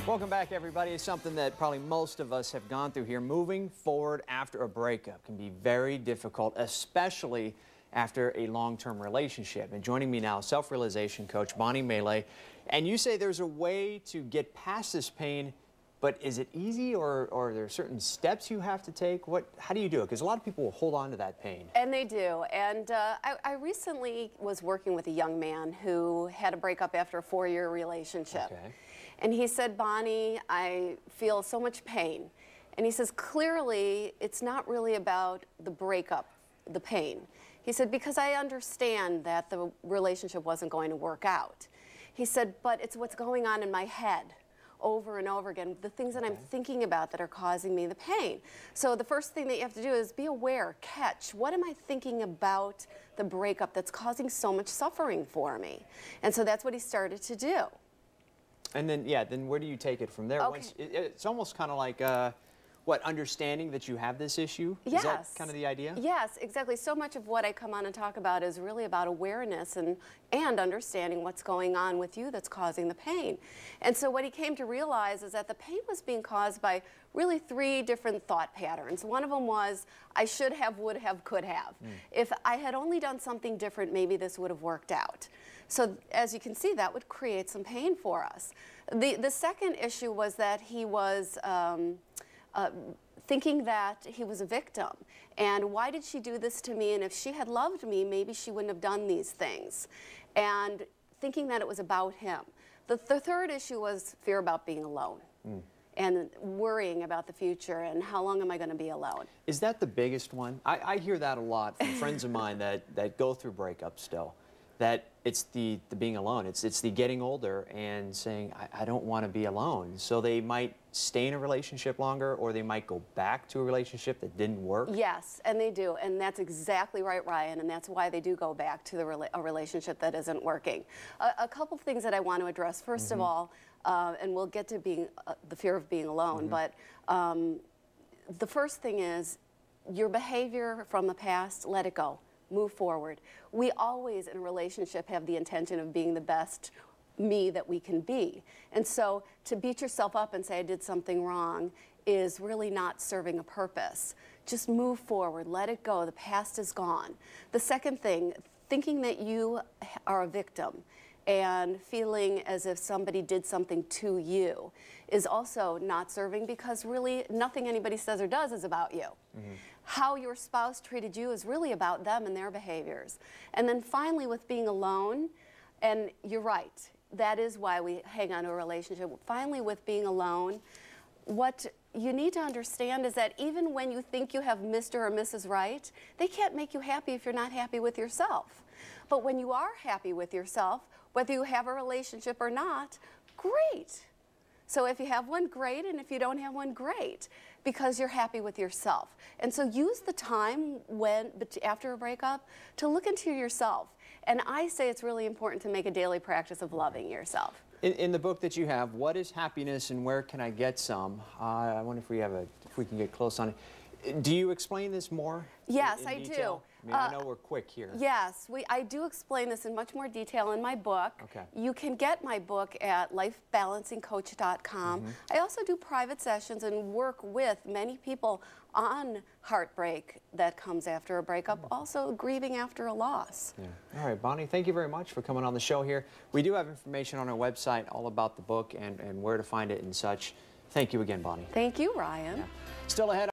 Welcome back, everybody. It's something that probably most of us have gone through here. Moving forward after a breakup can be very difficult, especially after a long-term relationship. And joining me now, self-realization coach Bonnie Moehle. And you say there's a way to get past this pain, but is it easy, or are there certain steps you have to take? How do you do it? Because a lot of people will hold on to that pain. And they do. And I recently was working with a young man who had a breakup after a 4-year relationship. Okay. And he said, Bonnie, I feel so much pain. And he says, clearly, it's not really about the breakup, the pain. He said, because I understand that the relationship wasn't going to work out. He said, but it's what's going on in my head over and over again, the things that I'm thinking about that are causing me the pain. So the first thing that you have to do is be aware, catch, what am I thinking about the breakup that's causing so much suffering for me? And so that's what he started to do. And then, yeah, then where do you take it from there? Okay. It's almost kind of like, understanding that you have this issue? Yes. Is that kind of the idea? Yes, exactly. So much of what I come on and talk about is really about awareness and understanding what's going on with you that's causing the pain. And so what he came to realize is that the pain was being caused by really 3 different thought patterns. One of them was, I should have, would have, could have. If I had only done something different, maybe this would have worked out. So as you can see, that would create some pain for us. The second issue was that he was thinking that he was a victim. And why did she do this to me? And if she had loved me, maybe she wouldn't have done these things. And thinking that it was about him. The third issue was fear about being alone. And worrying about the future and how long am I going to be alone. Is that the biggest one? I hear that a lot from friends of mine that go through breakups still. That it's the being alone. It's the getting older and saying, I don't want to be alone. So they might stay in a relationship longer, or they might go back to a relationship that didn't work. Yes, and they do. And that's exactly right, Ryan. And that's why they do go back to a relationship that isn't working. A couple things that I want to address. First of all, and we'll get to being the fear of being alone, but the first thing is your behavior from the past, let it go. Move forward. We always in a relationship have the intention of being the best me that we can be. And so to beat yourself up and say I did something wrong is really not serving a purpose. Just move forward, let it go, the past is gone. The second thing, thinking that you are a victim and feeling as if somebody did something to you is also not serving, because really nothing anybody says or does is about you. How your spouse treated you is really about them and their behaviors. And then finally, with being alone, and you're right, that is why we hang on to a relationship. Finally, with being alone, what you need to understand is that even when you think you have Mr. or Mrs. Right, they can't make you happy if you're not happy with yourself. But when you are happy with yourself, whether you have a relationship or not, great. So if you have one, great, and if you don't have one, great, because you're happy with yourself. And so use the time after a breakup to look into yourself. And I say it's really important to make a daily practice of loving yourself. In the book that you have, What is Happiness and Where Can I Get Some? I wonder if we can get close on it. Do you explain this more? Yes, in I detail? do. I mean, I know we're quick here. Yes, I do explain this in much more detail in my book. Okay. You can get my book at lifebalancingcoach.com. I also do private sessions and work with many people on heartbreak that comes after a breakup, also grieving after a loss. Yeah. All right, Bonnie, thank you very much for coming on the show here. We do have information on our website all about the book and where to find it and such. Thank you again, Bonnie. Thank you, Ryan. Yeah. Still ahead.